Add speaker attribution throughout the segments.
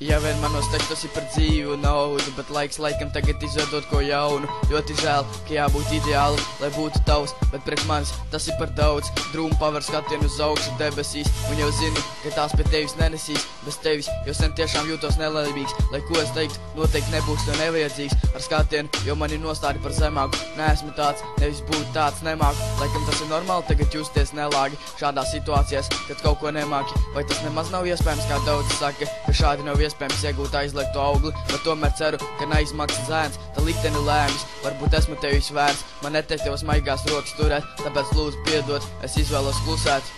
Speaker 1: Ja vien manos tekstos ir par dzīvi un naudu, bet laiks laikam tagad izvedot ko jaunu. Ļoti žēl, ka jābūt ideāli, lai būtu tavs, bet priekš manis tas ir par daudz. Drūmi paver skatienu uz augšu debesīs, un jau zinu, ka tās pie tevis nenesīs. Bez tevis jau sen tiešām jūtos nelaimīgs, lai ko es teiktu, noteikti nebūs tev nevajadzīgs. Ar skatienu, jo mani nostādi par zemāku, neesmu tāds, nevis būt tāds nemāku. Laikam tas ir normāli tagad justies nelāgi šādās situācijās, kad kaut ko nemāki. Vai tas nemaz nav iespējams, kā daudzi saka, ka šādi nav iespējams iegūt aizliegtu augli, bet tomēr ceru, ka neizmaksas zēns, tā likteni lēmis. Varbūt esmu tevis vērts, man neteikt tev smaigās rokas turēt, tāpēc lūdzu piedod, es izvēlos klusēt.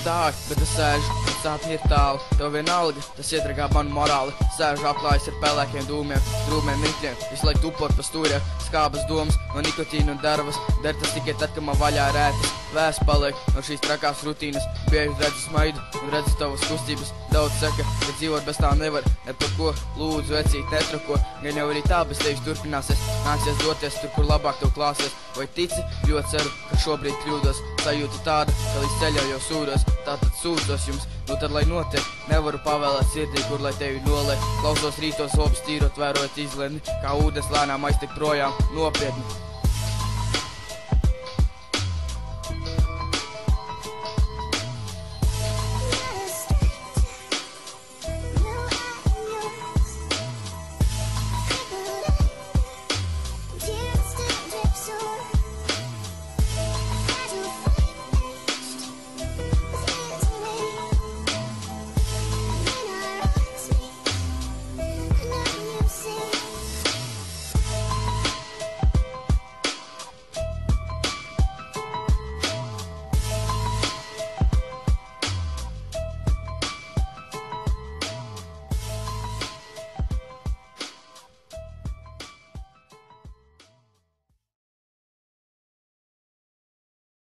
Speaker 1: Stāvi, bet es sēžu, un sāpni ir tālu. Tev vienalga, tas iedragā manu morāli. Sēžu aplājis ar pelēkiem dūmiem, drūmiem mirkļiem, visu laiku tupot pa stūriem. Skābas domas no nikotīna un dervas, der tas tikai tad, kad man vaļā rētas. Vēs paliek no šīs trakās rutīnas, bieži redzu smaidu un redzu tavas kustības. Daudz saka, ka dzīvot bez tā nevar, ne par ko, lūdzu vecīt netrako. Gan jau arī tā bez tevis turpināsies, nāksies doties tur, kur labāk tev klāsies. Vai tici, ļoti ceru, ka šobrīd kļūdos, sajūta tāda, ka līdz ceļā jau sūdos. Tātad sūdzos jums, nu tad lai notiek, nevaru pavēlēt sirdī, kur lai tevi noliek. Klausos rītos obis tīrot, vērot izleni, kā ūdens lēnām aiztek projām, nopietni.